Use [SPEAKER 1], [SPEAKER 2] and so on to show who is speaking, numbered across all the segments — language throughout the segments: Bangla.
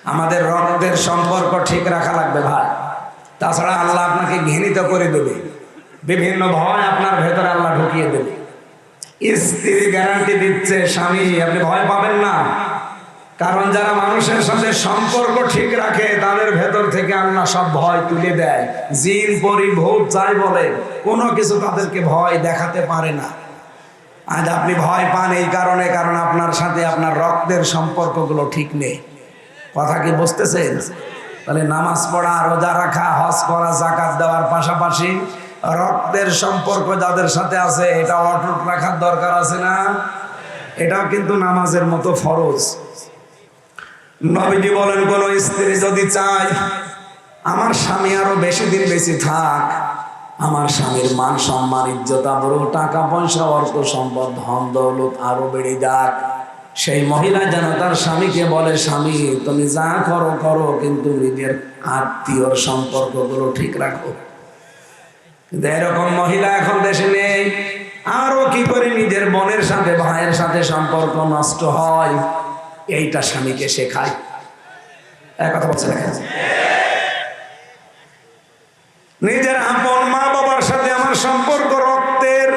[SPEAKER 1] আমাদের রক্তের সম্পর্ক ঠিক রাখা লাগবে ভাই, তাছাড়া আল্লাহ আপনাকে ঘৃণিত করে দেবে, বিভিন্ন ভয় আপনার ভেতরে আল্লাহ ঢুকিয়ে দেবে। স্ত্রী গ্যারান্টি দিচ্ছে, স্বামী আপনি ভয় পাবেন না, কারণ যারা মানুষের সাথে সম্পর্ক ঠিক রাখে তাদের ভেতর থেকে আল্লাহ সব ভয় তুলে দেয়। জিন পরি ভূত যাই বলে কোনো কিছু তাদেরকে ভয় দেখাতে পারে না। আজ আপনি ভয় পান এই কারণে, কারণ আপনার সাথে আপনার রক্তের সম্পর্কগুলো ঠিক নেই। কথা কি বুঝতেছেন? তাহলে নামাজ পড়া, রোজা রাখা, হজ করা, যাকাত দেওয়ার পাশাপাশি রক্তের সম্পর্ক যাদের সাথে আছে এটা অটুট রাখার দরকার আছে না? এটাও কিন্তু নামাজের মতো ফরজ। নবীজি বলেন, কোন স্ত্রী যদি চায় আমার স্বামী আরো বেশি দিন বেঁচে থাক, আমার স্বামীর মান সম্মান ইজ্জত আবরু টাকা পয়সা অর্থ সম্পদ ধন দৌলত আরো বেড়ে যাক, সেই মহিলা যেন তার স্বামীকে বলে, স্বামী তুমি যা করো করো কিন্তু নিজের আত্মীয়র সম্পর্কগুলো ঠিক রাখো। কিন্তু এরকম মহিলা এখন দেশে নেই। আরো কি করে নিজের বোনের সাথে ভাইয়ের সাথে সম্পর্ক নষ্ট হয় এইটা স্বামীকে শেখায়। এক কথা বলছে না, নিজের আপন মা বাবার সাথে আমার সম্পর্ক রক্তের,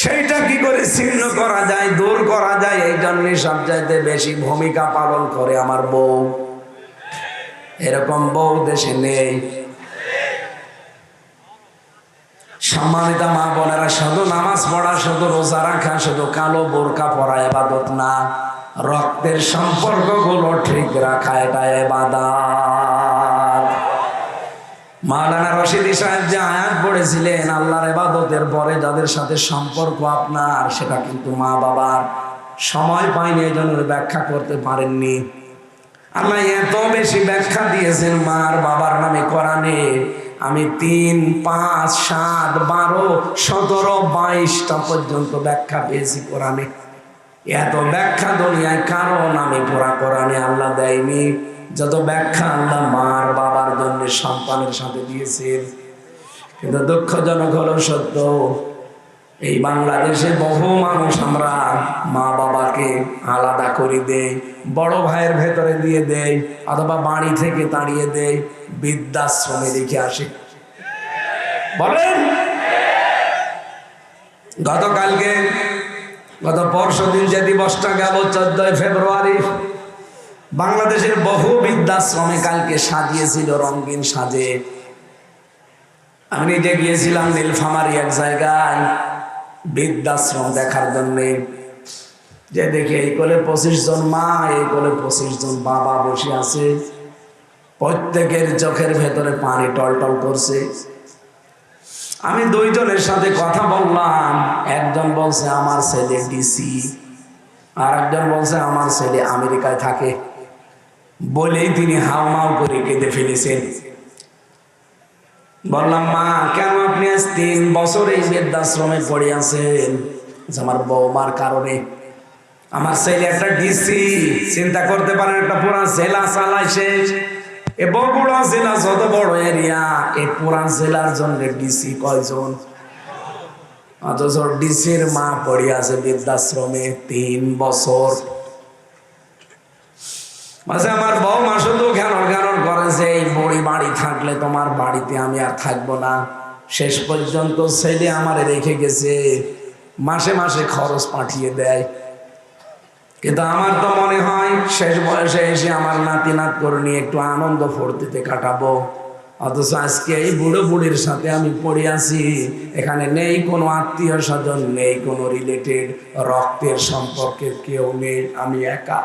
[SPEAKER 1] সেইটা কি করে ছিন্ন করা যায়, দূর করা যায়, এই জন্যই সবচাইতে বেশি ভূমিকা পালন করে আমার বউ। এরকম বউ দেশে নেই। সম্মানিত মা বোনেরা, শুধু নামাজ পড়া, শুধু রোজা রাখা, শুধু কালো বোরকা পরা ইবাদত না, রক্তের সম্পর্কগুলো ঠিক রাখা এটা ইবাদত। মাওলানা রশিদি সাহেব যে আয়াত পড়েছিলেন, আল্লাহর ইবাদতের পরে যাদের সাথে সম্পর্ক আপনার, সেটা কিন্তু মা বাবার। সময় পাইনি এই জন্য ব্যাখ্যা করতে পারেননি। আল্লাহ এত বেশি ব্যাখ্যা দিয়েছেন মার বাবার নামে কোরআনে, আমি 3, 5, 7, 12, 17, 22টা পর্যন্ত ব্যাখ্যা পেয়েছি কোরআনে। এত ব্যাখ্যা দুনিয়ায় কারো নামে পুরা কোরআনে আল্লাহ দেয়নি যত ব্যাখ্যা আল্লাহ মার বাবার জন্য সন্তানের সাথে দিয়েছেন। কিন্তু দুঃখজনক হলো সত্য, এই বাংলাদেশে বহু মানুষ আমরা মা বাবাকে আলাদা করে দেই, বড় ভাইয়ের ভেতরে দিয়ে দেই, অথবা বাড়ি থেকে তাড়িয়ে দেই, বৃদ্ধাশ্রমে রেখে আসে। বলেন, গত পরশুদিন যে দিবসটা গেল 14 ফেব্রুয়ারি, বাংলাদেশের বহু বৃদ্ধাশ্রমে কালকে সাজিয়েছিল রঙিন সাজে। আমি নিজে গিয়েছিলাম নীলফামারী এক জায়গায় বৃদ্ধাশ্রম দেখার জন্য। যে দেখি এই কোলে 25 জন মা, এই কোলে 25 জন বাবা বসে আছে, প্রত্যেকের চোখের ভেতরে পানি টলটল করছে। আমি 2 জনের সাথে কথা বললাম, একজন বলছে আমার ছেলে ডিসি, আর একজন বলছে আমার ছেলে আমেরিকায় থাকে। বলেই তিনি হাউমাউ করে কেঁদে ফেলেছেন। বললাম, মা কেন আপনি আজ 3 বছর এই বৃদ্ধাশ্রমে পড়ে আছেন? আমার বৌমার কারণে। আমার ছেলে একটা ডিসি, চিন্তা করতে পারেন, একটা পুরা জেলা চালায় শেষ। এ বগুড়া জেলা যত বড় এরিয়া, এই পুরা জেলার জন্য ডিসি কয়জন? অথচ ডিসির মা পড়ে আছে বৃদ্ধাশ্রমে 3 বছর। মাঝে আমার বৌমা শুধু ঘ্যানর করেছে, এই বুড়ি বাড়ি থাকলে তোমার বাড়িতে আমি আর থাকবো না। শেষ পর্যন্ত ছেলে আমারে রেখে গেছে, মাসে মাসে খরচ পাঠিয়ে দেয়। কিন্তু আমার তো মনে হয় শেষ বয়সে এসে আমার নাতি নাত করে নিয়ে একটু আনন্দ ফুর্তিতে কাটাবো, অথচ আজকে এই বুড়ো বুড়ির সাথে আমি পড়ে আছি। এখানে নেই কোনো আত্মীয় স্বজন, নেই কোনো রিলেটেড, রক্তের সম্পর্কের কেউ নেই, আমি একা।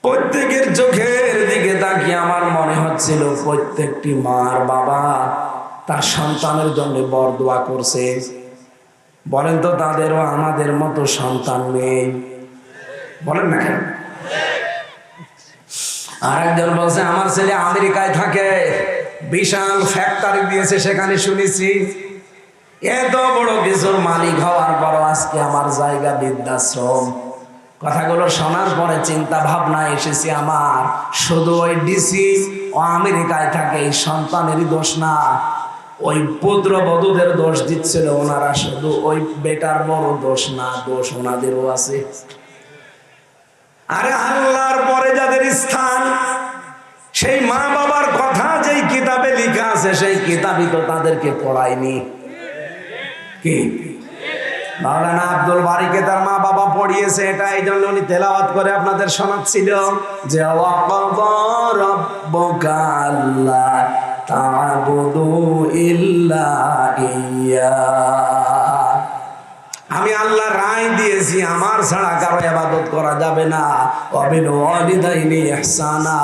[SPEAKER 1] প্রত্যেকের চোখের দিকে তাকিয়ে আমার মনে হচ্ছিল প্রত্যেকটি মার বাবা তার সন্তানের জন্য বরদোয়া করছে। বলেন তো, তাদেরও আমাদের মতো সন্তান নেই? বলেন না কেন? আর একজন বলছে আমার ছেলে আমেরিকায় থাকে, বিশাল ফ্যাক্টরি দিয়েছে সেখানে শুনেছি। এত বড় কিছুর মালিক হওয়ার পর আজকে আমার জায়গা বৃদ্ধাশ্রম। কথাগুলো শোনার পরে চিন্তা ভাবনা এসেছে আমার, শুধু ওই ডিসি ও আমেরিকায় থাকে এই সন্তানেরই দোষ না, ওই পুত্রবধূদের দোষ দিচ্ছিল ওনারা, শুধু ওই বেটার বড় দোষ না, দোষ ওনাদেরও আছে। আরে আল্লাহর পরে স্থান। সেই মা বাবার কথা যেই কিতাবে লেখা আছে সেই কিতাবই তো তাদেরকে পড়ায়নি। কি মাওলানা আব্দুল বারীকে তার মা বাবা পড়িয়েছে, এটা এই জন্য উনি তেলাওয়াত করে আপনাদের শোনাচ্ছিল যে ওয়াকাযা রাব্বুকা আল্লা তা'বুদু ইল্লা ইয়্যা। আমি আল্লাহ রায় দিয়েছি আমার ছাড়া কারো ইবাদত করা যাবে না। ওয়া বিল ওয়ালিদাইনি ইহসানা,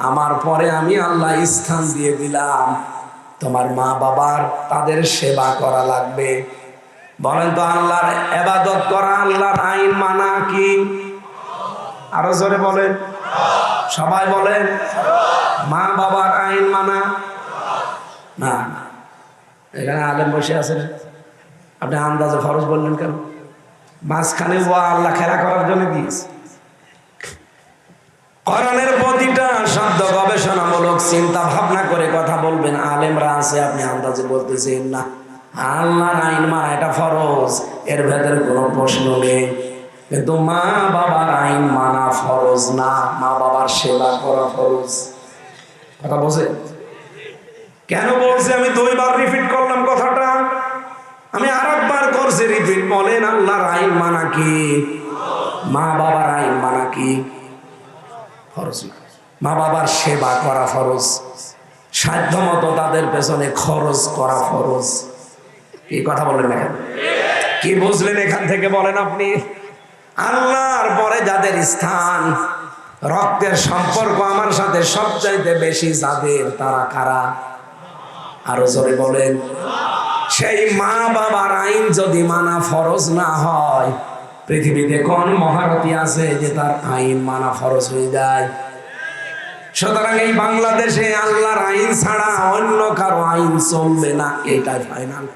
[SPEAKER 1] আমার পরে আমি আল্লাহ স্থান দিয়ে দিলাম তোমার মা বাবার তাদের সেবা করা লাগবে। বলেন তো আল্লাহর ইবাদত করা, আল্লাহর আইন মানা কি? আরো জোরে বলেন, সবাই বলেন। মা বাবার আইন মানা না। এখানে আলেম বসে আছেন, আপনি আন্দাজে ফরজ বললেন কেন? মাঝখানে ও আল্লাহ খেলা করার জন্য দিয়েছে। কোরআনের প্রতিটা শব্দ গবেষণামূলক চিন্তা ভাবনা করে কথা বলবেন। আলেমরা আছে, আপনি আন্দাজে বলতেছেন না। আল্লাহর আইন মানা এটা ফরজ, এর ভেতরে কোনো প্রশ্ন নেই। কিন্তু মা বাবার আইন মানা ফরজ না, মা বাবার সেবা করা ফরজ। কথা বলছে কেন বলছে? আমি 2 বার রিপিট করলাম কথাটা, আমি আরেকবার করছি রিপিট। বলেন আল্লাহর আইন মানা কি? মা বাবার আইন মানা কি? ফরজ না। মা বাবার সেবা করা ফরজ, সাধ্য মতো তাদের পেছনে খরচ করা ফরজ। এই কথা বলেন না, কি বুঝলেন এখান থেকে বলেন আপনি? আল্লাহর পরে যাদের স্থান, রক্তের সম্পর্ক আমার সাথে সবচাইতে বেশি যাদের, তারা কারা? আরো জোরে বলেন। সেই মা বাবার আইন যদি মানা ফরজ না হয়, পৃথিবীতে কোন মহারথী আছে যে তার আইন মানা ফরজ হয়ে যায়? সুতরাং এই বাংলাদেশে আল্লাহর আইন ছাড়া অন্য কারো আইন চলবে না, এটাই ফাইনাল।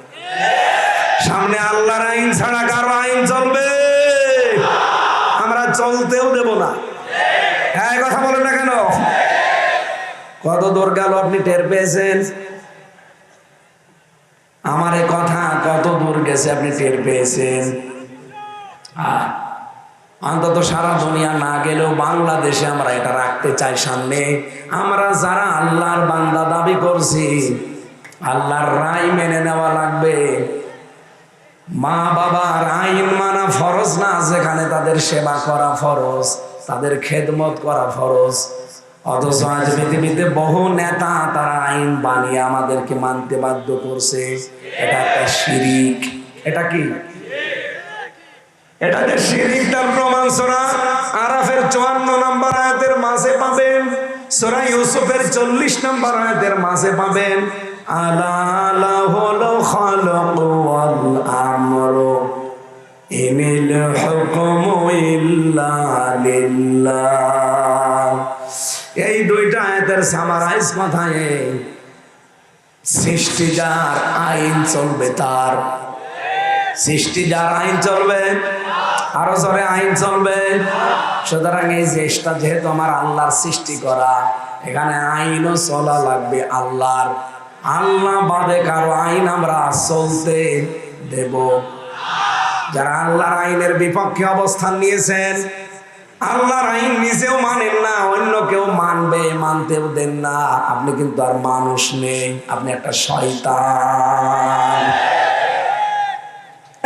[SPEAKER 1] সামনে আল্লাহর আইন ছাড়া কারো আইন চলবে, আমরা চলতেও দেব না। হ্যাঁ, কথা বলেন না কেন? কত দূর গেল আপনি টের পেয়েছেন? আমার এই কথা কত দূর গেছে আপনি টের পেয়েছেন? অন্তত সারা দুনিয়া না গেলেও বাংলাদেশে আমরা এটা রাখতে চাই সামনে। আমরা যারা আল্লাহর বান্দা দাবি করছি, আল্লাহর রায় মেনে নেওয়া লাগবে। মা বাবার আইন মানা ফরজ না, যেখানে তাদের সেবা করা ফরজ, তাদের খেদমত করা ফরজ। অথচ আজ পৃথিবীতে বহু নেতা তারা আইন বানিয়ে আমাদেরকে মানতে বাধ্য করছে। এটা একটা শিরিক। এটা কি? এটাকে শিরিক। তার প্রমাণ সূরা আরাফের 54 নম্বর আয়াতের মাঝে পাবেন, সূরা ইউসুফের 40 নম্বর আয়াতের মাঝে পাবেন, আলা লাহুল খালাকু ওয়াল আমরু ইনিল হুকমু ইল্লা লিল্লাহ। এই 2টা আয়াতের সামারাইজ কথায় সৃষ্টি যার আইন চলবে, তার সৃষ্টি যার আইন চলবে, আরো জোরে আইন চলবে। সুতরাং এই দেশটা যেহেতু আমার আল্লাহর সৃষ্টি করা, এখানে আইনও চলা লাগবে আল্লাহর। আল্লাহ বাদে কারো আইন আমরা চলতে দেব। যারা আল্লাহর আইনের বিপক্ষে অবস্থান নিয়েছেন, আল্লাহর আইন নিজেও মানেন না, অন্য কেউ মানবে, মানতেও দেন না, আপনি কিন্তু আর মানুষ নেই, আপনি একটা শয়তান।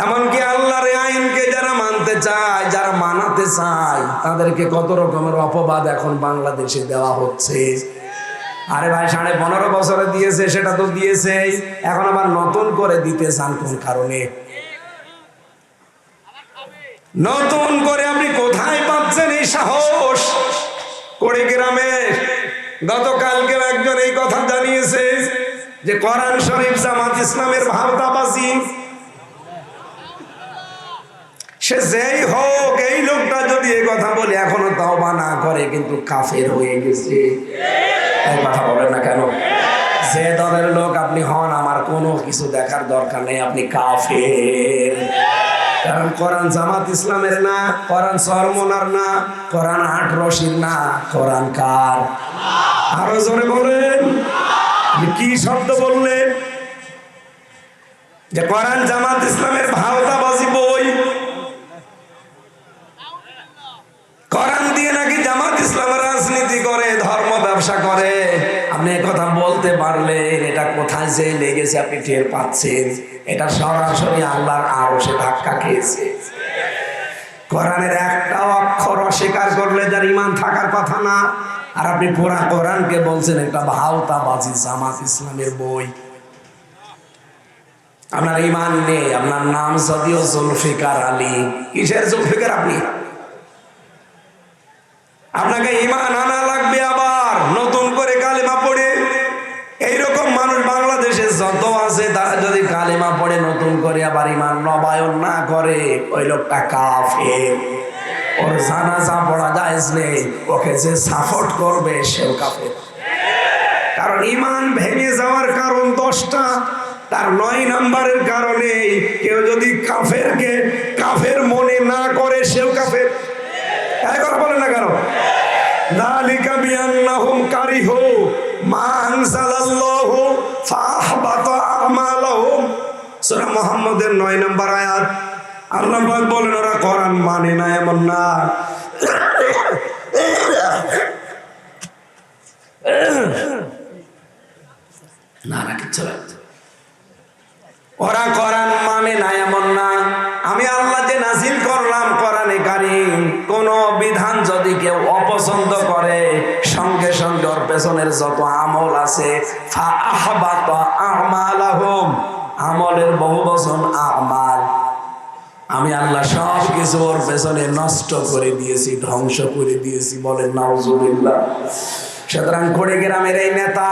[SPEAKER 1] এমনকি আল্লাহর আইনকে যারা মানতে চায়, যারা মানাতে চায়, তাদেরকে কত রকমের অপবাদ এখন বাংলাদেশে দেওয়া হচ্ছে। আরে ভাই, 15.5 বছরে দিয়েছে, সেটা তো দিয়েছে, এখন আবার নতুন করে দিতে চান কোন কারণে? নতুন করে আপনি কোথায় পাচ্ছেন এই সাহস? কুড়িগ্রামে গতকালকে একজন এই কথা জানিয়েছে যে কোরআন শরীফ জামাত ইসলামের ভাওতাবাজি। সে যেই হোক, এই লোকটা যদি এই কথা বলে এখনো তওবা না করে, কিন্তু কাফের হয়ে গেছে। এই কথা বলেন না কেন? যে দলের লোক আপনি হন, আমার কোনো কিছু দেখার দরকার নেই, আপনি কাফের। কারণ কোরআন জামাত ইসলামের না, কোরআন চরমনার না, কোরআন 8 রশির না, কোরআন কার? আরো জোরে বলেন। কি শব্দ বললেন? যে কোরআন জামাত ইসলামের ভাওতাবাজি বই। কোরআন দিয়ে নাকি জামাত ইসলামের রাজনীতি গায়ে যে লেগেছে আপনি টের পাচ্ছেন, এটা সরাসরি আল্লাহর আরশে ধাক্কা খেয়েছে। কোরআনের একটা অক্ষর অস্বীকার করলে যার ঈমান থাকার কথা না, আর আপনি পুরা কোরআনকে বলছেন একটা ভাওতাবাজি জামাত ইসলামের বই। আপনার ঈমান নেই। আপনার নাম যদিও জুলফিকার আলী, কিসের জুলফিকার আপনি? আপনাকে ঈমান আনা লাগবে, আবার নতুন করে কালেমা পড়ে। এইরকম মানুষ বাংলাদেশে যত আছে, তারা যদি কালেমা পড়ে নতুন করে আবার ঈমান নবায়ন না করে, ওই লোকটা কাফের। ওর জানাজা পড়া জায়েজ নেই, ওকে যে সাপোর্ট করবে সেও কাফের। কারণ ঈমান ভেঙে যাওয়ার কারণ 10টা, তার 9 নম্বরের কারণে কেউ যদি কাফেরকে কাফের মনে না করে সেও কাফের। তাই কথা বলেন না কেন? যালিকা বিআন্নাহুম কারিহু মা আনজালাল্লাহু ফাআহবাতা আমালাহুম। সূরা মুহাম্মদের 9 নম্বর আয়াত। আল্লাহ পাক বলেন ওরা কোরআন মানে না, এমন না। না না কিচ্ছু না, ওরা কোরআন মানে না এমন না। আমি আল্লাহ যে নাজিল করলাম কোরআনে কারীম, কোন বিধান যদি কেউ অপছন্দ করে, সঙ্গে সঙ্গে ওর পেছনের যত আমল আছে ফাআহবাতা আমালাহুম, আমলের বহুবচন আমাল, আমি আল্লাহ সব কিছু ওর পেছনে নষ্ট করে দিয়েছি, ধ্বংস করে দিয়েছি। বলেন নাউজুবিল্লাহ। সুতরাং কুড়িগ্রামের এই নেতা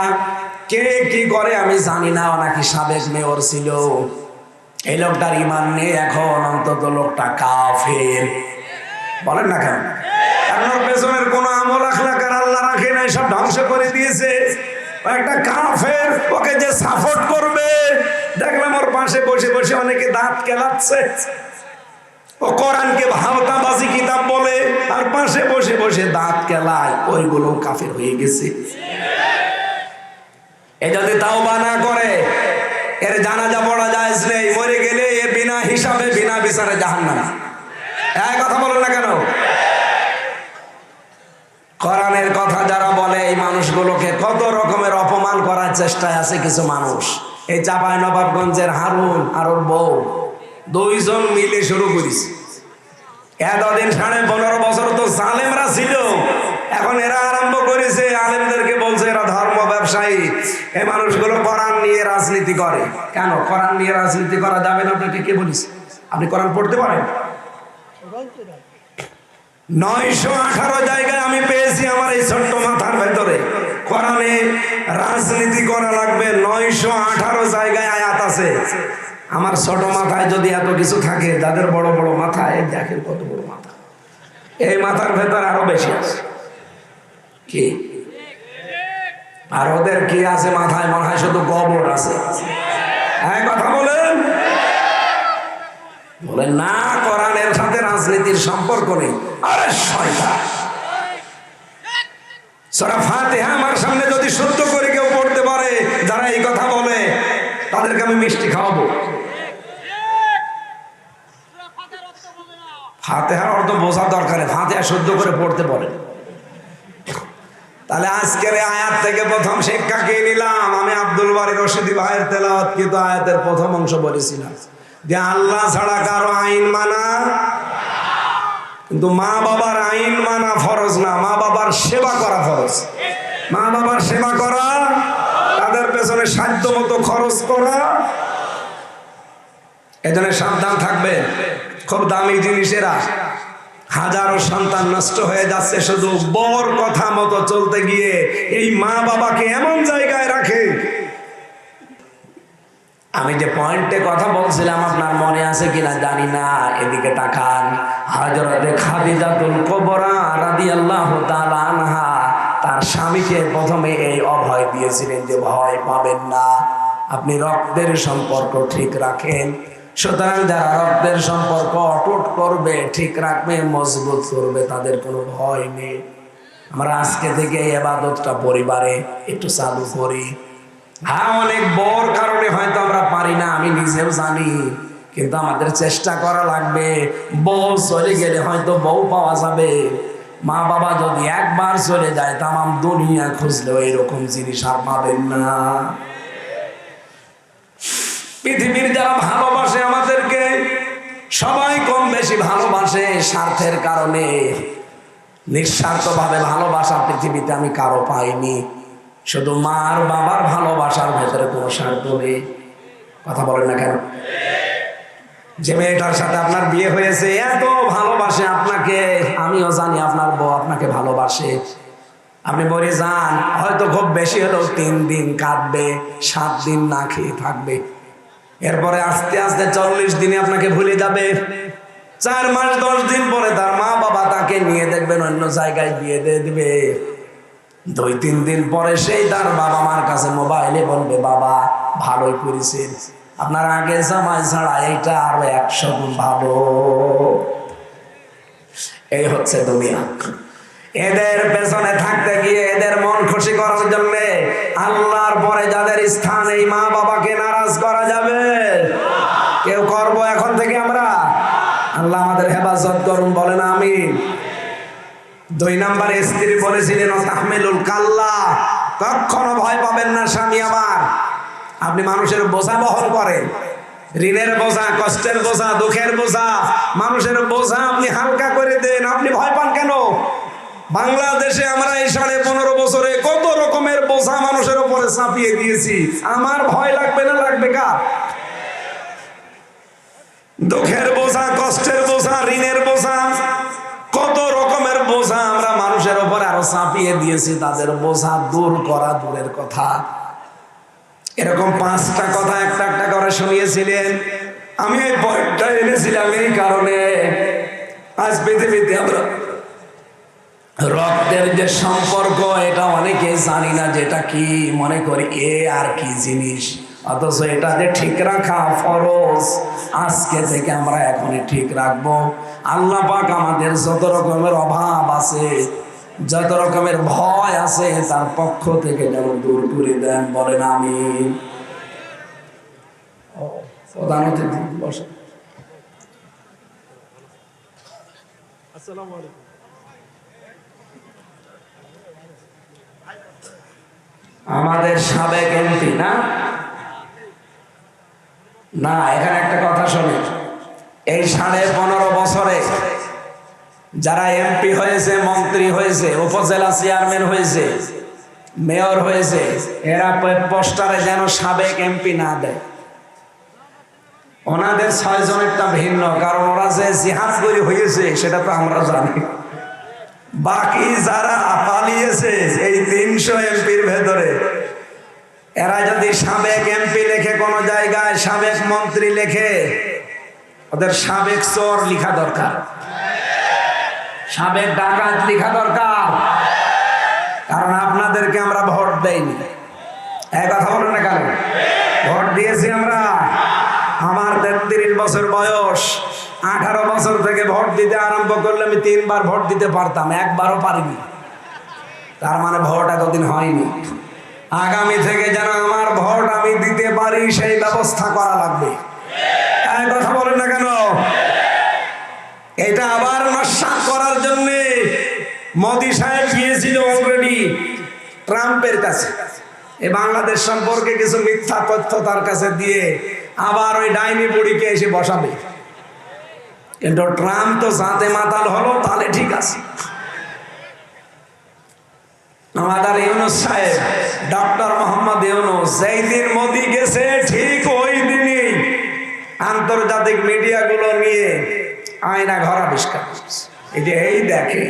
[SPEAKER 1] কে কি করে আমি জানি না, নাকি সাবেক মেয়র ছিল। এই লোকটার ঈমান নেই এখন, অন্তত লোকটা কাফের। বলেন না কেন? কারণ ওর পেছনের কোন আমল আখলাক আর আল্লাহ রাখে নাই, সব ধ্বংস করে দিয়েছে। ও একটা কাফের, ওকে যে সাপোর্ট করবে, দেখলাম ওর পাশে বসে বসে অনেকে দাঁত কেলাচ্ছে। ও কোরআনকে ভাওতাবাজি কিতাব বলে, আর পাশে বসে বসে দাঁত কেলায়, ওইগুলো কাফের হয়ে গেছে। এ যদি তাওবা না করে, এর জানাজা পড়া জায়েজ নেই। মরে গেলে এ বিনা হিসাবে বিনা বিচারে জাহান্নামে। এই কথা বলেন না কেন? কোরআনের কথা যারা বলে, এই মানুষগুলোকে কত রকমের অপমান করার চেষ্টায় আছে কিছু মানুষ। এই চাঁপাইনবাবগঞ্জের হারুন আর ওর বউ দুইজন মিলে শুরু করেছে। এতদিন 15.5 বছর তো জালেমরা ছিল, এখন এরা আরম্ভ করেছে, আলেমদেরকে বলছে এরা ধর্ম ব্যবসায়ী। এই মানুষগুলো কোরআন নিয়ে রাজনীতি করে। কেন কোরআন নিয়ে রাজনীতি করা যাবে না? আপনাকে কে বলেছে? আপনি কোরআন পড়তে পারেন? 918 জায়গায় আমি পেয়েছি আমার এই ছোট্ট মাথার ভেতরে কোরআনে রাজনীতি করা লাগবে। 918 জায়গায় আয়াত আছে। আমার ছোট মাথায় যদি এত কিছু থাকে, যাদের বড় বড় মাথায়, দেখেন কত বড় মাথা, এই মাথার ভেতরে আরো বেশি আছে। কি আর ওদের কি আছে মাথায়? মনে হয় শুধু গোবর আছে। হ্যাঁ কথা বলেন, বলেন না কোরআনের সাথে রাজনীতির সম্পর্ক নেই। আরে শয়তান, সূরা ফাতিহা আমার সামনে যদি শুদ্ধ করে কেউ পড়তে পারে, যারা এই কথা বলে, তাদেরকে আমি মিষ্টি খাওয়াবো। ফাতিহার অর্থ বোঝা দরকার, ফাতিহা শুদ্ধ করে পড়তে বলে। তাহলে আজকের আয়াত থেকে প্রথম শিক্ষা কি নিলাম? আমি আব্দুল বারী রশিদি ভাইয়ের তেলাওয়াতকৃত আয়াতের প্রথম অংশ বলেছিলাম যে আল্লাহ ছাড়া কারো আইন মানা, কিন্তু মা বাবার আইন মানা ফরজ না, মা বাবার সেবা করা ফরজ। মা বাবার সেবা করা, তাদের পেছনে সাধ্য মতো খরচ করা। এজন্য সাবধান থাকবেন। খুব দামি জিনিসেরা হাজারো সন্তান নষ্ট হয়ে যাচ্ছে শুধু বর কথা মতো চলতে গিয়ে। এই মা বাবাকে এমন জায়গায় রাখে। আমি যে পয়েন্টে কথা বলছিলাম, আপনার মনে আছে কিনা জানি না, এদিকে তাকান। হযরতে খাদিজাতুল কুবরা রাদিয়াল্লাহু তাআলা আনহা তার স্বামীকে প্রথমে এই অভয় দিয়েছিলেন যে ভয় পাবেন না, আপনি রক্তের সম্পর্ক ঠিক রাখেন। সুতরাং যারা রক্তের সম্পর্ক অটুট করবে, ঠিক রাখবে, মজবুত করবে, তাদের কোনো ভয় নেই। আমরা আজকে থেকে এই ইবাদতটা পরিবারে একটু চালু করি। হ্যাঁ, অনেক বড় কারণে হয়তো আমরা পারি না, আমি নিজেও জানি, কিন্তু আমাদের চেষ্টা করা লাগবে। বউ চলে গেলে হয়তো বউ পাওয়া যাবে, মা বাবা যদি একবার চলে যায়, তামাম দুনিয়া খুঁজলেও এরকম জিনিস আর পাবেন না। পৃথিবীর যারা ভালোবাসে আমাদেরকে সবাই কম বেশি ভালোবাসে স্বার্থের কারণে। নিঃস্বার্থভাবে ভালোবাসা পৃথিবীতে আমি কারো পাইনি। শুধু মা আর বাবার ভালোবাসার ভেতরে কোনো স্বার্থ নেই। কথা বলেন না কেন? যে মেয়েটার সাথে আপনার বিয়ে হয়েছে এত ভালোবাসে আপনাকে, আমিও জানি আপনার বউ আপনাকে ভালোবাসে। আপনি মরে যান, হয়তো খুব বেশি হলেও 3 দিন কাঁদবে, 7 দিন না খেয়ে থাকবে। এরপরে আস্তে আস্তে 40 দিনে আপনাকে ভুলে যাবে। 4 মাস 10 দিন পরে তার মা বাবা তাকে নিয়ে দেখবেন অন্য জায়গায় বিয়ে দিয়ে দিবে। 2-3 দিন পরে সেই তার বাবা মার কাছে মোবাইলে বলবে, বাবা ভালোই করেছেন, আপনার আগে জামাই ছাড়া এইটা আরো 100 গুণ ভালো। এই হচ্ছে দুনিয়া। এদের পেছনে থাকতে গিয়ে এদের মন খুশি করার জন্য আল্লাহর পরে যাদের স্থান, এই মা বাবাকে নারাজ করা যাবে? কেউ করবো এখন থেকে আমরা? আল্লাহ আমাদের হেফাজত করুন, বলেন আমিন। 2 নম্বরে স্ত্রী বলেছিলেন, তাহমিলুল কাল্লা, কখনো ভয় পাবেন না স্বামী আমার। আপনি মানুষের বোঝা বহন করেন, ঋণের বোঝা, কষ্টের বোঝা, দুঃখের বোঝা, মানুষের বোঝা আপনি হালকা করে দেন। আপনি ভয় পান কেন? বাংলাদেশে আমরা এই 15.5 বছরে কত রকমের বোঝা মানুষের উপরে চাপিয়ে দিয়েছি। আমার ভয় লাগবে না? লাগবে কার? দুঃখের বোঝা, কষ্টের বোঝা, ঋণের বোঝা, কত রকমের বোঝা আমরা মানুষের উপরে আরো চাপিয়ে দিয়েছি। তাদের বোঝা দূর করা দূরের কথা। এরকম 5টা কথা একটা একটা করে শুনিয়েছিলেন। আমি এই পয়েন্টটা এনেছিলাম এই কারণে, আজ পৃথিবীতে আমরা রক্তের যে সম্পর্ক এটা অনেকে জানি না, যেটা কি মনে করি এ আর কি জিনিস, অথচ এটা যে ঠিক রাখা ফরজ। আজকে থেকে আমরা এখনই ঠিক রাখবো। আল্লাহ পাক আমাদের যত রকমের অভাব আছে, যত রকমের ভয় আছে, তার পক্ষ থেকে যেন দূর করে দেন, বলেন আমিন। প্রধান অতিথি বসেন। আসসালামু আলাইকুম। আমাদের সাবেক এমপি না, এখানে একটা কথা শুনি। এই 15.5 বছরে যারা এমপি হয়েছে, মন্ত্রী হয়েছে, উপজেলা চেয়ারম্যান হয়েছে, মেয়র হয়েছে, এরা পোস্টারে যেন সাবেক এমপি না দেয়। ওনাদের 6 জনেরটা ভিন্ন, কারণ ওরা যে জিহাদ করে হয়েছে সেটা তো আমরা জানি। বাকি যারা পালিয়েছে এই 300 এমপির ভেতরে, এরা যদি সাবেক এমপি লেখে কোন জায়গায়, সাবেক মন্ত্রী লেখে, ওদের সাবেক চোর লেখা দরকার, সাবেক ডাকাত লেখা দরকার। কারণ আপনাদেরকে আমরা ভোট দেইনি। এক কথা বলেন না কেন? ভোট দিয়েছি আমরা। আমার 33 বছর বয়স। 18 বছর থেকে ভোট দিতে আরম্ভ করলে আমি 3 বার ভোট দিতে পারতাম, একবারও পারিনি। তার মানে ভোট এতদিন হয়নি। আগামী থেকে যেন আমার ভোট আমি দিতে পারি সেই ব্যবস্থা করা লাগবে। এক কথা বলেন না কেন? এটা আবার নস্যাৎ করার জন্য মোদি সাহেব গিয়েছিল অলরেডি ট্রাম্পের কাছে। এই বাংলাদেশ সম্পর্কে কিছু মিথ্যা তথ্য তার কাছে দিয়ে আবার ওই ডাইনি বুড়িকে এসে বসাবে। কিন্তু ট্রাম্প তো জাতে মাতাল হলো, তাহলে ঠিক আছে। আমাদের ইউনূস সাহেব, ডক্টর মোহাম্মদ ইউনূস, যেই দিন মোদি গেছে ঠিক ওই দিনই আন্তর্জাতিক মিডিয়াগুলো নিয়ে আয়না ঘর আবিষ্কার করছে। এই দেখে,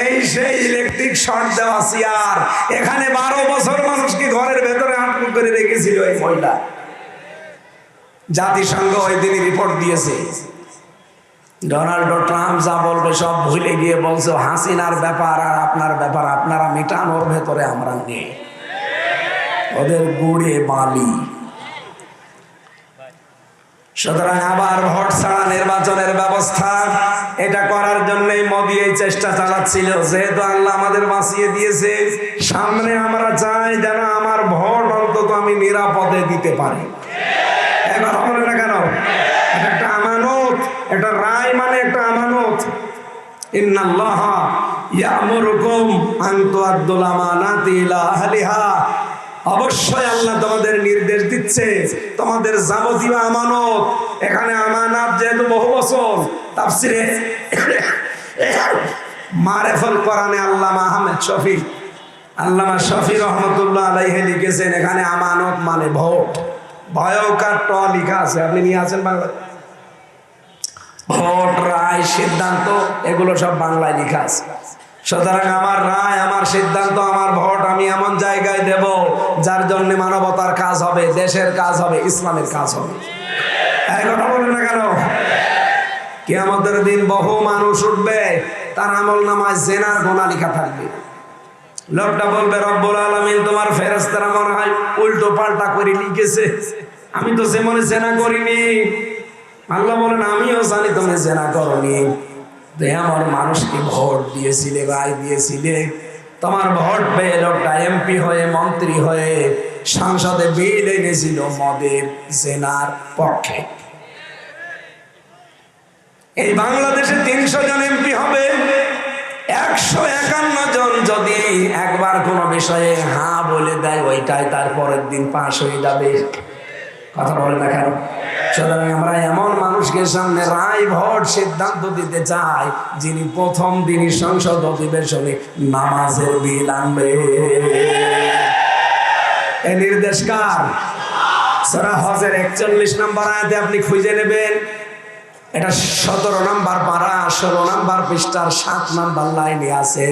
[SPEAKER 1] এই সেই ইলেকট্রিক শর্ট দেওয়া চেয়ার, এখানে 12 বছর মানুষকে ঘরের ভেতরে আটক করে রেখেছিল এই মহিলা। জাতিসংঘ ওই দিনই রিপোর্ট দিয়েছে। ডোনাল্ড ট্রাম্প যা বলবে সব ভুলে গিয়ে বলছে হাসিনার ব্যাপার আর আপনার ব্যাপার আপনারা মেটানোর ভেতরে আমরা নেই, ওদের গুড়ে বালি। সুতরাং আবার ভোট ছাড়া নির্বাচনের ব্যবস্থা, এটা করার জন্যই মোদি এই চেষ্টা চালাচ্ছিল। যেহেতু আল্লাহ আমাদের বাঁচিয়ে দিয়েছে, সামনে আমরা চাই যেন আমার ভোট অন্তত আমি নিরাপদে দিতে পারি। এবার হবে না কেন? এটা একটা আমানত, এটা রায় মানে একটা আমানত। ইন্নাল্লাহা ইয়ামুরুকুম আন তুআদ্দুল আমানাতি ইলা আহলিহা, অবশ্যই আল্লাহ তোমাদের নির্দেশ দিচ্ছে, তোমাদের যাবতীয় আমানত, এখানে আমানত যেহেতু বহু বছর তাফসিরে মারেফুল কোরআনে আল্লামা শফি রহমতুল্লাহ আলাইহি লিখেছেন, এখানে আমানত মানে ভোট, ভয়কার ট লেখা আছে, আপনি নিয়ে আছেন বাংলা। ভোট, রায়, সিদ্ধান্ত এগুলো সব বাংলায় লেখা আছে। সুতরাং আমার রায়, আমার সিদ্ধান্ত, আমার ভোট আমি এমন জায়গায় দেব যার জন্য মানবতার কাজ হবে, দেশের কাজ হবে, ইসলামের কাজ হবে। এই কথা বলেন না কেন? কিয়ামতের দিন বহু মানুষ উঠবে, তার আমলনামায় জিনার গুনাহ লেখা থাকবে। লোকটা বলবে, রব্বুল আলামিন তোমার ফেরেশতারা মনে হয় উল্টো পাল্টা করে লিখেছে, আমি তো যেমন জিনা করিনি। আল্লাহ বলেন, আমিও জানি তুমি জিনা করনি, আমার মানুষকে ভোট দিয়েছিলে, রায় দিয়েছিলে, তোমার ভোট পেয়ে লোকটা এমপি হয়ে, মন্ত্রী হয়ে সংসদে বিল এনেছিল মদের, জেনার পক্ষে। এই বাংলাদেশে 300 জন এমপি হবে, 151 জন যদি একবার কোন বিষয়ে হ্যাঁ বলে দেয়, ওইটাই তার পরের দিন পাশ হয়ে যাবে। কথা বলে না কেন? সুতরাং আমরা এমন মানুষকে সামনে রায়, ভোট, সিদ্ধান্ত দিতে চাই যিনি প্রথম দিনই সংসদ অধিবেশনে নামাজের বিল আনবে। এই নির্দেশ কার? সূরা হজের 41 নম্বর আয়াতে আপনি খুঁজে নেবেন, এটা 17 নম্বর পারা 16 নম্বর পৃষ্ঠার 7 নম্বর লাইনে আছে,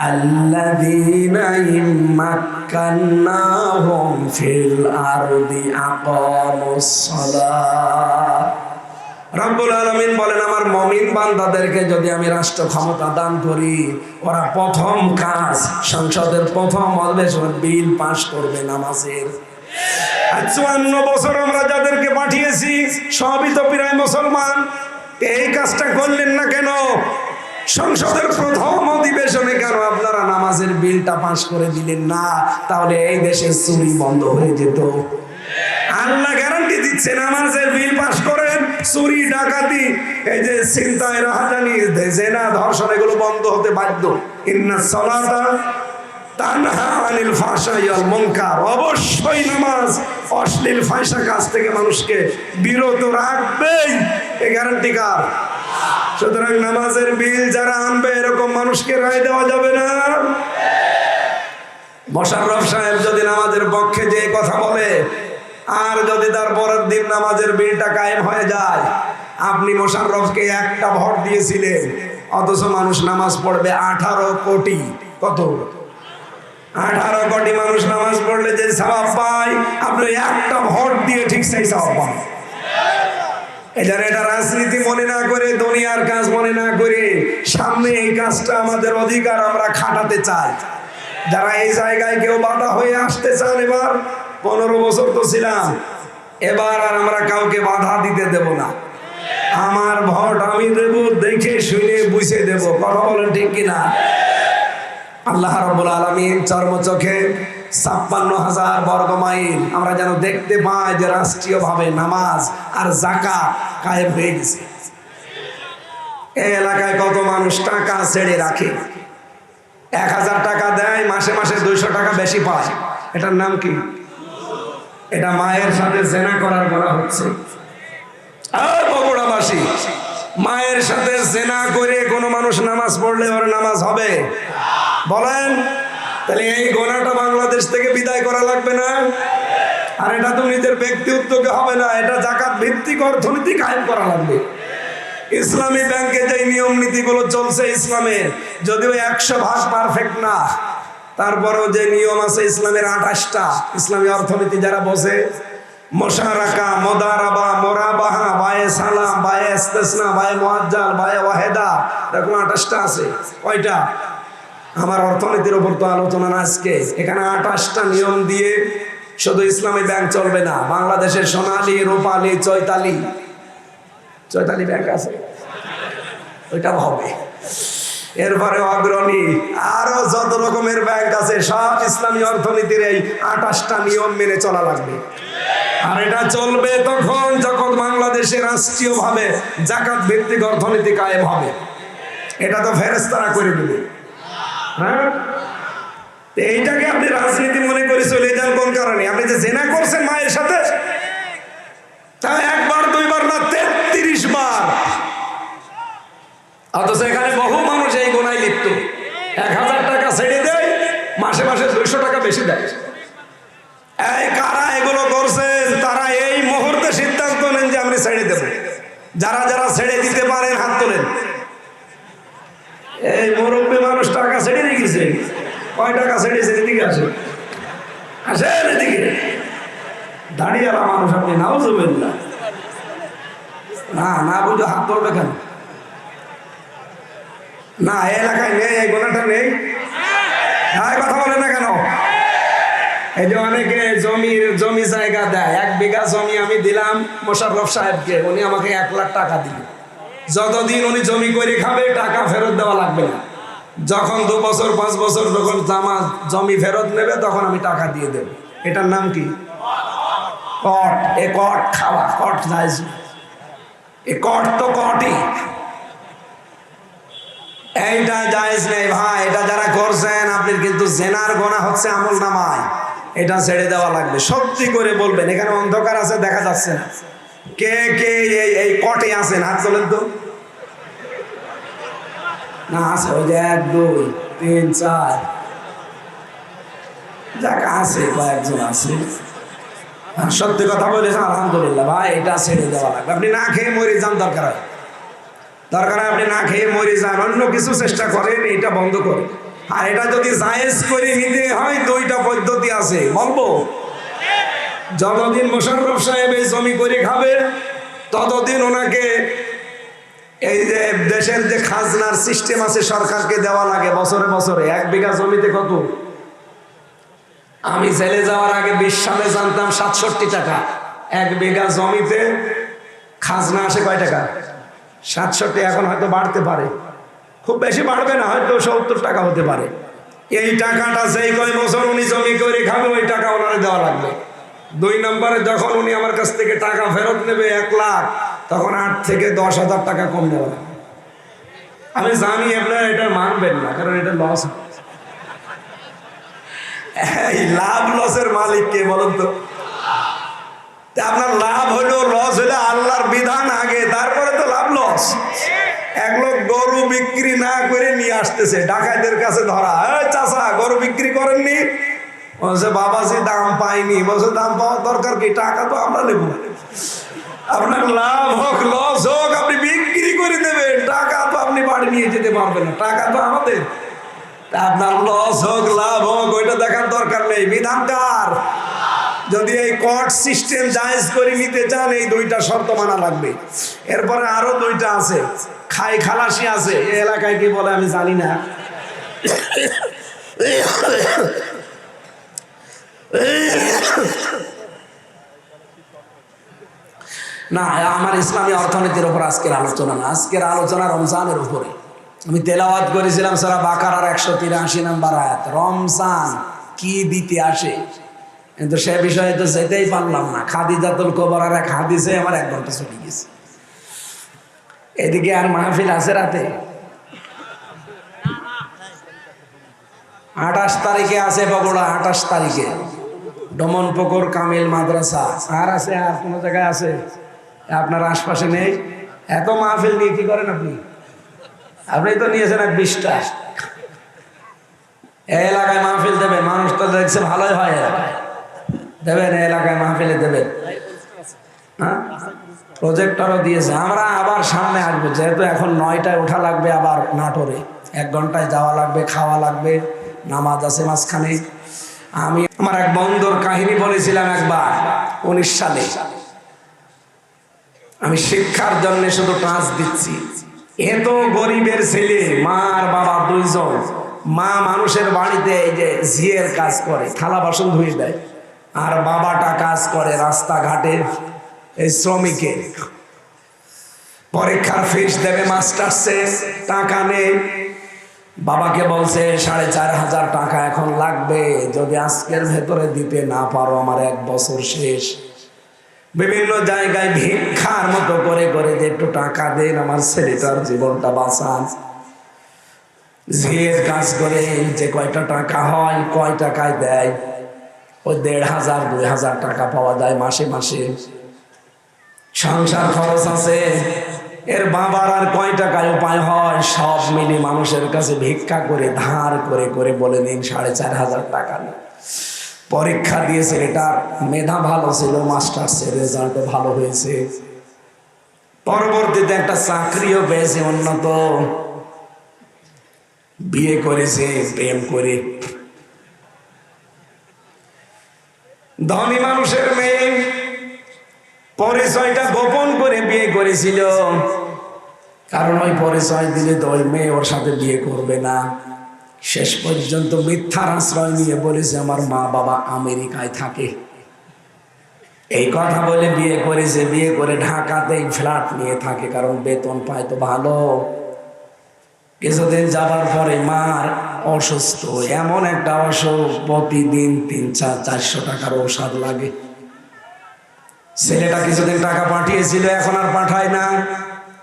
[SPEAKER 1] আল্লাযীনা ইম্মাক্কান্নাহুম ফিল আরদি আকামুস সালাহ। রব্বুল আলামিন বলেন, আমার মুমিন বান্দাদেরকে যদি আমি রাষ্ট্র ক্ষমতা দান করি, ওরা প্রথম কাজ সংসদের প্রথম অধিবেশনে বিল পাস করবে নামাজের। 54 বছর আমরা যাদেরকে পাঠিয়েছি সবই তো প্রায় মুসলমান, এই কাজটা করলেন না কেন? সংসদের প্রথম অধিবেশনে কেন আপনারা নামাজের বিলটা পাস করে দিলেন না? তাহলে এই দেশের চুরি বন্ধ হয়ে যেত। আল্লাহ গ্যারান্টি দিচ্ছে, নামাজের বিল পাস করেন, চুরি, ডাকাতি, এই যে ছিনতাই, রাহাজানি, জেনা, ধর্ষণ এগুলো বন্ধ হতে বাধ্য। ইন্নাস সালাতা তানহা আনিল ফাহশাই ওয়াল মুনকার, অবশ্যই নামাজ অশ্লীল ফাহিশা কাজ থেকে মানুষকে বিরত রাখবেই, এই গ্যারান্টি কার? সুতরাং নামাজের বিল যারা আনবে এরকম মানুষকে রায় দেওয়া যাবে না। মোশাররফ সাহেব যদি নামাজের পক্ষে যে কথা বলে, আর যদি তার পরের দিন নামাজের বিলটা কায়েম হয়ে যায়, আপনি মোশাররফকে একটা ভোট দিয়েছিলেন, অথচ মানুষ নামাজ পড়বে 18 কোটি। কত? 18 কোটি মানুষ নামাজ পড়লে যে সওয়াব পায়, আপনি একটা ভোট দিয়ে ঠিক সেই সওয়াব পান। এটা রাজনীতি মনে না করে, দুনিয়ার কাজ মনে না করে, সামনে এই কাজটা আমাদের অধিকার, আমরা খাটাতে চাই। যারা এই জায়গায় কেউ বাধা হয়ে আসতে চান, এবার 15 বছর তো ছিলাম, এবার আর আমরা কাউকে বাধা দিতে দেব না। আমার ভোট আমি দেব, দেখে শুনে বুঝে দেব। কথা বলেন ঠিক কিনা? আল্লাহ রাব্বুল আলামিন চর্মচোখে 56,000 বর্গ মাইল আমরা যেন দেখতে পাই যে রাষ্ট্রীয়ভাবে নামাজ আর যাকাত কায়েম হয়ে গেছে। এই এলাকায় কত মানুষ টাকা ছেড়ে রাখে, 1000 টাকা দেয়, মাসে মাসে 200 টাকা বেশি পায়। এটার নাম কি? এটা মায়ের সাথে জেনা করার বলা হচ্ছে। বগুড়াবাসী, মায়ের সাথে জেনা করে কোনো মানুষ নামাজ পড়লে ওর নামাজ হবে? বলেন। তাহলে এই গোনাটা বাংলাদেশ থেকে বিদায় করা লাগবে না? আর এটা তো নিজের ব্যক্তি উদ্যোগে হবে না, এটা যাকাত ভিত্তিক অর্থনীতি কায়েম করা লাগবে। ইসলামী ব্যাংকে যে নিয়ম নীতিগুলো চলছে ইসলামের, যদিও 100% পারফেক্ট না, তারপরেও যে নিয়ম আছে ইসলামের 28টা। ইসলামী অর্থনীতি যারা বসে, মুশারাকা, মুদারাবা, মুরাবাহা, বায়ে সালাম, বায়ে ইস্তিসনা, বায়ে মুআজ্জাল, বায়ে ওয়াহিদা, এরকম 28টা আছে। কয়টা? আমার অর্থনীতির উপর তো আলোচনা না আজকে। এখানে 28টা নিয়ম দিয়ে শুধু ইসলামী ব্যাংক চলবে না, বাংলাদেশের সোনালী, রূপালী, চৈতালি ব্যাংক আছে, ওইটা হবে। এরপরে অগ্রণী, আরো যত রকমের ব্যাংক আছে, সব ইসলামী অর্থনীতির এই 28টা নিয়ম মেনে চলা লাগবে। আর এটা চলবে তখন যখন বাংলাদেশে রাষ্ট্রীয়ভাবে যাকাত ভিত্তিক অর্থনীতি কায়েম হবে। এটা তো ফেরেশতারা করে দেবে। হ্যাঁ, এইটাকে আপনি রাজনীতি মনে করে চলে যান কোন কারণে? আপনি যে জেনা করছেন মায়ের সাথে, তা একবার দুইবার না 33 বার, অথচ এখানে বহু মানুষ এই গোনায় লিপ্ত। 1000 টাকা ছেড়ে দেয়, মাসে মাসে 200 টাকা বেশি দেয়। এই কারা এগুলো করছেন তারা এই মুহূর্তে সিদ্ধান্ত নেন যে আমি ছেড়ে দেব। যারা যারা ছেড়ে দিতে পারেন হাত তোলেন। এই মুরব্বী মানুষ টাকা ছেড়ে রেখেছে, কয় টাকা ছেড়েছে? এদিকে আসে, আসেন এদিকে। দাঁড়িয়েলা মানুষ আপনি, নাও যাবেন না, না না বুঝো হাত তুলবে কেন? না এলাকায় নেই, এই গোনাটা নেই, কথা বলে না কেন? এই যে অনেকে জমি জায়গা দেয়, 1 বিঘা জমি আমি দিলাম মোশাররফ সাহেবকে, উনি আমাকে 1 লাখ টাকা দিলেন। যতদিন উনি জমি করে খাবে টাকা ফেরত দেওয়া লাগবে না। যখন 2 বছর 5 বছর যখন জমি ফেরত নেবে তখন আমি টাকা দিয়ে দেব। এটার নাম কি? কট। এ কট খাওয়া, কট জায়েজ না। এ কট তো কটই, এইটা জায়েজ নেই ভাই। এটা যারা করছেন আপনি কিন্তু জেনার গোনা হচ্ছে আমল নামায়, এটা ছেড়ে দেওয়া লাগবে। সত্যি করে বলবেন, এখানে অন্ধকার আছে, দেখা যাচ্ছে না। কে কে এই কটে আছেন হাত তোলেন তো। না আছে, ওই যে 1 2 3 4 যাক আছে, কয়েকজন আছে। সত্যি কথা বলেছে, আলহামদুলিল্লাহ ভাই, এটা ছেড়ে দেওয়া লাগবে। আপনি না খেয়ে মরে যান, দরকার হয় আপনি না খেয়ে মরে যান, অন্য কিছু চেষ্টা করেন, এটা বন্ধ করেন। আর এটা যদি জায়েজ করে নিতে হয়, 2টা পদ্ধতি আছে, বলবো। যতদিন মোশাররফ সাহেব এই জমি করে খাবে ততদিন ওনাকে এই যে দেশের যে খাজনার সিস্টেম আছে সরকারকে দেওয়া লাগে বছরে বছরে। 1 বিঘা জমিতে কত? আমি জেলে যাওয়ার আগে 20 সালে জানতাম 67 টাকা। 1 বিঘা জমিতে খাজনা আসে কয় টাকা? 67। এখন হয়তো বাড়তে পারে, খুব বেশি বাড়বে না, হয়তো 70 টাকা হতে পারে। এই টাকাটা যেই কয় বছর উনি জমি করে খাবে ওই টাকা ওনারে দেওয়া লাগবে। 2 নম্বরে যখন উনি আমার কাছ থেকে টাকা ফেরত নেবে 1 লাখ, তখন 8 থেকে 10,000 টাকা কম দেওয়া লাগবে। আমি জানি আপনারা এটা মানবেন না, কারণ এটা লস। এই লাভ লসের মালিক কে বলেন তো? আপনার লাভ হলো লস হলে আল্লাহর বিধান আগে, তারপরে তো লাভ লস। 1 লোক গরু বিক্রি না করে নিয়ে আসতেছে, ডাকাতের কাছে ধরা। চাচা গরু বিক্রি করেননি? বলছে বাবাজি দাম পাইনি। বলছে দাম পাওয়ার দরকার কি, টাকা তো আমরা নেব। আপনার লাভ হোক লস হোক আপনি বিক্রি করে দেবেন, টাকা তো আপনি বাড়ি নিয়ে যেতে পারবেন না, টাকা তো আমাদের। আপনার লস হোক লাভ হোক ওইটা দেখার দরকার নেই, বিধান কার? যদি এই কোর্ট সিস্টেম জায়েজ করে নিতে চান এই 2টা শর্ত মানা লাগবে। এরপরে আরো 2টা আছে, খাই খালাসি আছে। এই এলাকায় কি বলে আমি জানি না। না, আমার ইসলামী অর্থনীতির উপর আজকের আলোচনা না, আজকের আলোচনা রমজানের উপরে। আমি তেলাওয়াত করেছিলাম সূরা বাকারার 183 নম্বর আয়াত, রমজান কি দিতে আসে, কিন্তু সে বিষয়ে তো যেতেই পারলাম না। খাদিজাতুল কুবরার এক হাদিসে আমার 1 ঘন্টা চলে গেছে। এদিকে আর মাহফিল আছে রাতে, 28 তারিখে আছে বগুড়া, 28 তারিখে ডমনপুকুর কামিল মাদ্রাসা। আর আছে, আর কোনো জায়গায় আছে আপনার আশপাশে নেই? এত মাহফিল নিয়ে কি করেন আপনি? আপনি তো নিয়েছেন 20টা। এই এলাকায় মাহফিল দেবেন, মানুষ তো দেখছে ভালোই হয়, এলাকায় দেবেন, এলাকায় মাহফিলে দেবেন। হ্যাঁ, প্রজেক্টরও দিয়েছে। আমরা আবার সামনে আসবো, যেহেতু এখন 9টায় ওঠা লাগবে, আবার নাটোরে 1 ঘন্টায় যাওয়া লাগবে, খাওয়া লাগবে, নামাজ আছে মাঝখানে। আমি আমার এক বন্ধুর কাহিনী বলেছিলাম একবার 19 সালে। আমি শিক্ষার জন্য শুধু টাচ দিচ্ছি। এত গরিবের ছেলে, মা আর বাবা 2 জন। মা মানুষের বাড়িতে এই যে ঝিয়ের কাজ করে, থালা বাসন ধুয়ে দেয়, আর বাবাটা কাজ করে রাস্তাঘাটে, এই শ্রমিকের। পরীক্ষার ফিস দেবে মাস্টার্সে, টাকা নেই। বাবাকে বলছে 4,500 টাকা এখন লাগবে, যদি আজকের ভেতরে দিতে না পারো আমার 1 বছর শেষ। বিভিন্ন জায়গায় ভিক্ষার মতো করে করে যে একটু টাকা দেন, আমার ছেলেটার জীবনটা বাঁচান। ঝিয়ের কাজ করে যে কয়টা টাকা হয়, কয় টাকায় দেয়, ওই ১,৫০০ ২,০০০ টাকা পাওয়া যায় মাসে মাসে। সংসার খরচ আছে, এর বাবার আর কয় টাকায় উপায় হয়, সব মিলে মানুষের কাছে ভিক্ষা করে ধার করে করে বলে দিন ৪,৫০০ টাকা নেই। পরীক্ষা দিয়েছে, এটার মেধা ভালো ছিল, মাস্টার্সের রেজাল্ট ভালো হয়েছে, পরবর্তীতে একটা চাকরিও পেয়েছে উন্নত, বিয়ে করেছে প্রেম করে। ধনী মানুষের মেয়ে, পরিচয়টা গোপন করে বিয়ে করেছিল, কারণ ওই পরিচয় দিলে তো ওই মেয়ে ওর সাথে বিয়ে করবে না। শেষ পর্যন্ত মিথ্যার আশ্রয় নিয়ে বলেছে আমার মা বাবা আমেরিকায় থাকে, এই কথা বলে বিয়ে করেছে। বিয়ে করে ঢাকাতেই ফ্ল্যাট নিয়ে থাকে, কারণ বেতন পায় তো ভালো। কিছুদিন যাবার পরে মার অসুস্থ, এমন একটা অসুখ প্রতিদিন ৩00-৪০০ টাকার ঔষধ লাগে। ছেলেটা কিছুদিন টাকা পাঠিয়েছিল, এখন আর পাঠায় না,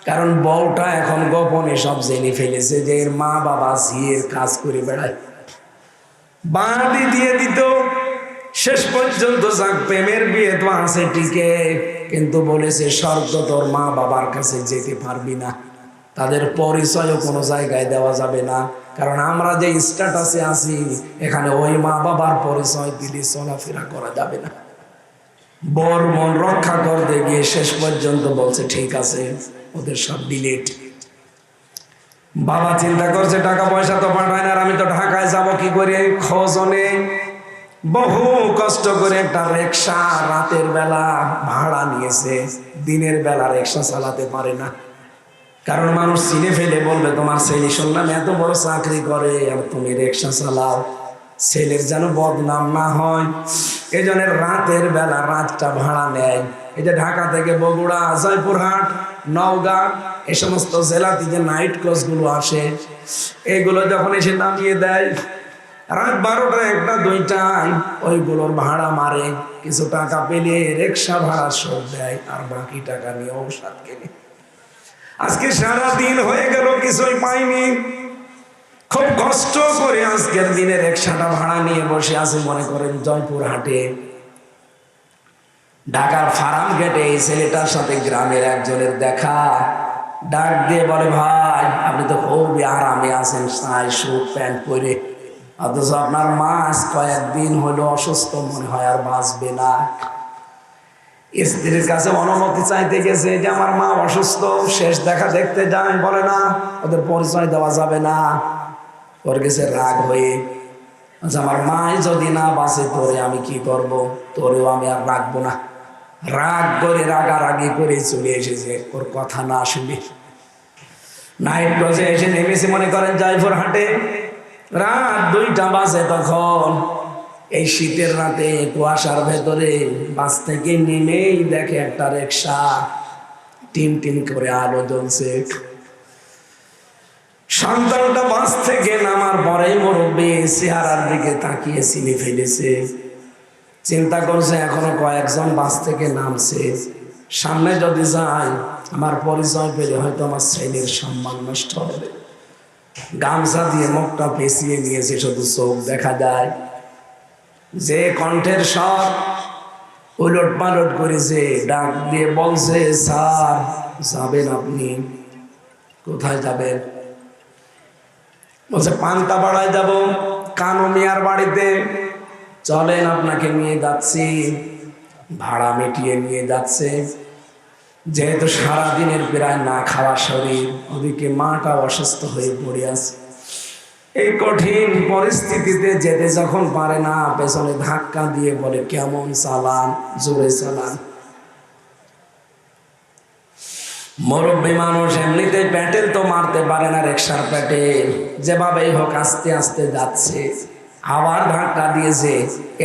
[SPEAKER 1] কারণ বউটা এখন গোপনে সব জেনে ফেলেছে যে এর মা বাবা ঝিয়ের কাজ করে বেড়ায়, বাড়ি দিয়ে দিত। শেষ পর্যন্ত যাক, প্রেমের বিয়ে তো আছে টিকে, কিন্তু বলেছে শর্ত, তোর মা বাবার কাছে যেতে পারবি না, তাদের পরিচয়ও কোনো জায়গায় দেওয়া যাবে না, কারণ আমরা যে স্ট্যাটাসে আছি এখানে ওই মা বাবার পরিচয় দিলে চলাফেরা করা যাবে না। বর মন রক্ষা করতে গিয়ে শেষ পর্যন্ত বলছে ঠিক আছে, ওদের সব ডিলিট। বাবা চিন্তা করছে টাকা পয়সা তো পাঠায় না, আর আমি তো ঢাকায় যাব কি করে, খোঁজও নেই। বহু কষ্ট করে একটা রিক্সা রাতের বেলা ভাড়া নিয়েছে, দিনের বেলা রিক্সা চালাতে পারে না, কারণ মানুষ চিনে ফেলে বলবে তোমার ছেলে শুনলাম এত বড় চাকরি করে আর তুমি রিক্সা চালাও, ছেলের যেন বদনাম না হয়। এই জন্য রাতের বেলা রাতটা ভাড়া নেয়। এই যে ঢাকা থেকে বগুড়া, জয়পুরহাট, নওগাঁ, এই সমস্ত জেলাতে যে নাইট ক্রসগুলো আসে, এইগুলো যখন এসে নামিয়ে দেয় রাত ১২টা, ১টা, ২টায়, ওইগুলোর ভাড়া মারে, কিছু টাকা পেলে রিক্সা ভাড়া শোধ দেয়, আর বাকি টাকা নিয়ে ঔষধ কেনে। আজকে সারা দিন হয়ে গেল, কিছুই পাইনি, খুব কষ্ট করে আজকের দিনে রিক্সাটা ভাড়া নিয়ে বসে আছে, মনে করেন জয়পুরহাটে। ঢাকার ফার্ম গেটে এই ছেলেটার সাথে গ্রামের একজনের দেখা, ডাক দিয়ে বলে ভাই আপনি তো খুবই আরামে আছেন, সাই স্যুট প্যান্ট পরে, অথচ আপনার মা কয়েকদিন হলো অসুস্থ, মনে হয় আর বাঁচবে না। স্ত্রীর কাছে অনুমতি চাইতে গেছে যে আমার মা অসুস্থ, শেষ দেখা দেখতে যায়, বলে না ওদের পরিচয় দেওয়া যাবে না। ওর গেছে রাগ হয়ে, আচ্ছা আমার মাই যদি না বাঁচে তোরে আমি কি করব, তোরেও আমি আর রাখবো না। রাগ করে রাগারাগি করে চলে এসেছে, ওর কথা না শুনে। নাইট ক্রসে এসে নেমেছে, মনে করেন জয়পুরহাটে, রাত ২টা বাজে তখন। এই শীতের রাতে কুয়াশার ভেতরে বাস থেকে নেমেই দেখে একটা রিক্সা, টিম টিম করে আলো জ্বলছে। সন্তানটা বাস থেকে নামার পরেই মুরব্বী চেহারার দিকে তাকিয়ে চিনে ফেলেছে। চিন্তা করছে এখনো কয়েকজন বাস থেকে নামছে, সামনে যদি যাই আমার পরিচয় পেলে হয়তো আমার ছেলের সম্মান নষ্ট হবে। গামছা দিয়ে মুখটা পেঁচিয়ে নিয়েছে, শুধু চোখ দেখা যায়। যে কণ্ঠের স্বর উলট পালট করেছে, ডাক দিয়ে বলছে স্যার যাবেন আপনি? কোথায় যাবেন? বলছে পান্তাপাড়ায় যাব, কানু মিয়ার বাড়িতে, চলেন আপনাকে নিয়ে যাচ্ছি। ভাড়া মিটিয়ে নিয়ে যাচ্ছে, যেহেতু সারাদিনের প্রায় না খাওয়া শরীর, ওদিকে মাটা অসুস্থ হয়ে পড়ে আছে। এই কঠিন পরিস্থিতিতে যেতে যখন পারে না, পেছনে ধাক্কা দিয়ে বলে কেমন চালান, জোরে চালান। মুরব্বী মানুষ এমনিতে প্যাটেল তো মারতে পারে না, রিক্সার প্যাটেল যেভাবেই হোক আস্তে আস্তে যাচ্ছে, আবার ধাক্কা দিয়েছে।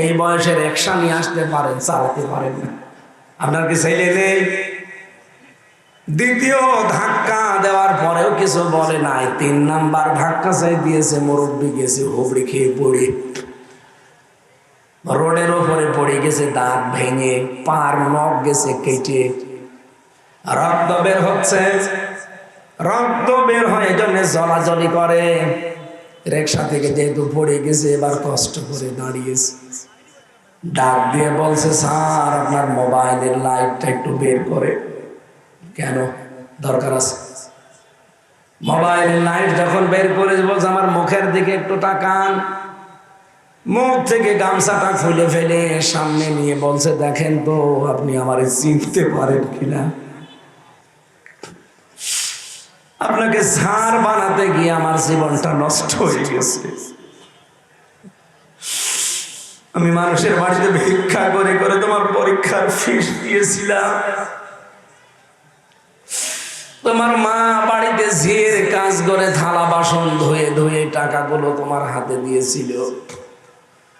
[SPEAKER 1] এই বয়সে রিক্সা নিয়ে আসতে পারেন, চালাতে পারেন না। আপনার কি ছেলে নেই? দ্বিতীয় ধাক্কা দেওয়ার পরেও কিছু বলে নাই, ৩ নাম্বার ধাক্কা চাই দিয়েছে। মুরব্বী গেছে হুবড়ি খেয়ে পড়ে, রোডের ওপরে পড়ে গেছে, দাঁত ভেঙে, পার নখ গেছে কেটে, রক্ত বের হচ্ছে। রক্ত বের হয়, এই জন্য জলাজলি করে। রিক্সা থেকে যেহেতু পড়ে গেছে এবার কষ্ট করে দাঁড়িয়েছে, ডাক দিয়ে বলছে স্যার আপনার মোবাইলের লাইটটা একটু বের করে। কেন, দরকার আছে? মোবাইলের লাইট যখন বের করে বলছে আমার মুখের দিকে একটু তাকান, মুখ থেকে গামছাটা খুলে ফেলে সামনে নিয়ে বলছে দেখেন তো আপনি আমারে চিনতে পারেন কিনা। আপনাকে স্যার বানাতে গিয়ে আমার জীবনটা নষ্ট হয়ে গেছে। আমি মানুষের বাড়িতে ভিক্ষা করে করে তোমার পরীক্ষার ফিস দিয়েছিলাম। তোমার মা বাড়িতে ঝিয়ের কাজ করে থালা বাসন ধুয়ে ধুয়ে টাকাগুলো তোমার হাতে দিয়েছিল।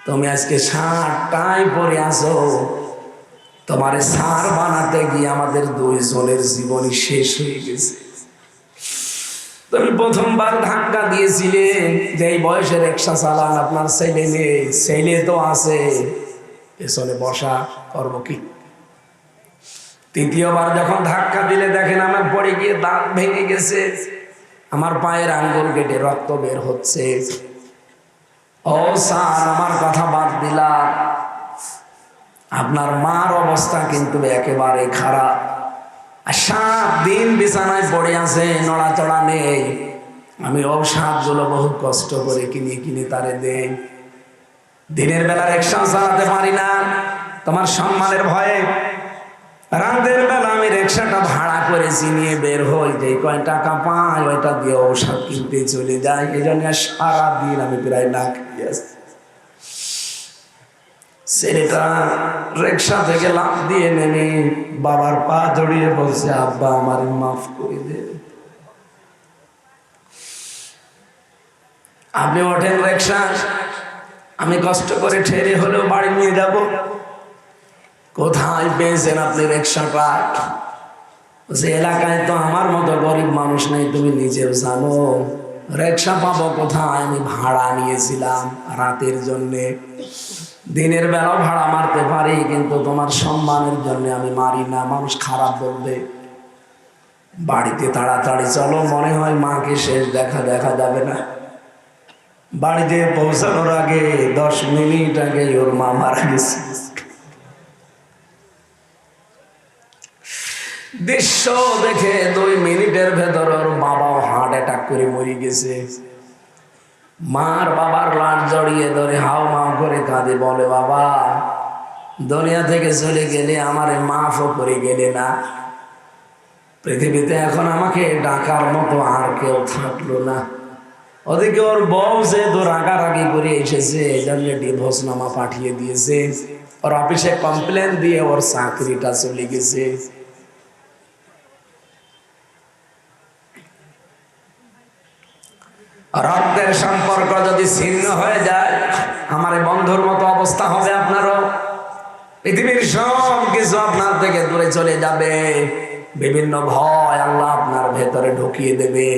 [SPEAKER 1] তুমি আজকে শার্টটাই পরে আসো, তোমার স্যার বানাতে গিয়ে আমাদের দুইজনের জীবনই শেষ হয়ে গেছে। তুমি প্রথমবার ধাক্কা দিয়েছিলে যে এই বয়সে রিক্সা চালান, আপনার ছেলে নেই, ছেলে তো আছে পেছনে বসা, করবো কি? তৃতীয়বার যখন ধাক্কা দিলে দেখেন আমার পড়ে গিয়ে দাঁত ভেঙে গেছে, আমার পায়ের আঙ্গুল কেটে রক্ত বের হচ্ছে। ও স্যার আমার কথা বাদ দিলাম, আপনার মার অবস্থা কিন্তু একেবারে খারাপ। আর 7 দিন বিছানায় পড়ে আছে, নড়াচড়া নেই। আমি ঔষধগুলো বহু কষ্ট করে কিনে কিনে তারে দেই। দিনের বেলা রিক্সা চালাতে পারি না তোমার সম্মানের ভয়ে, রাতের বেলা আমি রিক্সাটা ভাড়া করেছি নিয়ে বের হই, যে কয় টাকা পাই ওইটা দিয়ে ঔষধ কিনতে চলে যায়। এই জন্য সারাদিন আমি প্রায় না খেয়ে আসছি। ছেলেটা রিক্সা থেকে লাফ দিয়ে নেমে বাবার পা জড়িয়ে বলছে আব্বা আমার মাফ করে দে। আপনি ওঠেন রিক্সা, আমি কষ্ট করে ঠেলে হলেও বাড়ি নিয়ে যাব। কোথায় পেয়েছেন আপনি রিক্সাটা? সে এলাকায় তো আমার মতো গরিব মানুষ নেই, তুমি নিজেও জানো। রিক্সা পাবো কোথায়? আমি ভাড়া নিয়েছিলাম রাতের জন্যে। দিনের বেলাও ভাড়া মারতে পারি, কিন্তু তোমার সম্মানের জন্য আমি মারি না, মানুষ খারাপ বলবে। বাড়িতে তাড়াতাড়ি চলো, মনে হয় মাকে শেষ দেখা যাবে না। বাড়িতে পৌঁছানোর আগে 10 মিনিট আগে ওর মা মারা গেছে। দৃশ্য দেখে 2 মিনিটের ভেতর ওর বাবাও হার্ট অ্যাটাক করে মরে গেছে। মার বাবার লাশ জড়িয়ে ধরে হাও মাও করে কাঁদে, বলে বাবা দুনিয়া থেকে চলে গেলে আমারে মাফও করে গেলে না, পৃথিবীতে এখন আমাকে ডাকার মতো আর কেউ থাকলো না। ওদিকে ওর বউ যে তো রাগারাগি করে এসেছে, এই জন্য ডিভোর্স নামা পাঠিয়ে দিয়েছে। ওর অফিসে কমপ্লেন দিয়ে ওর চাকরিটা চলে গেছে। রক্তের সম্পর্ক যদি ছিন্ন হয়ে যায়, আমার বন্ধুর মতো অবস্থা হবে আপনারও। পৃথিবীর সব কিছু আপনার থেকে দূরে চলে যাবে। বিভিন্ন ভয় আল্লাহ আপনার ভেতরে ঢুকিয়ে দেবে।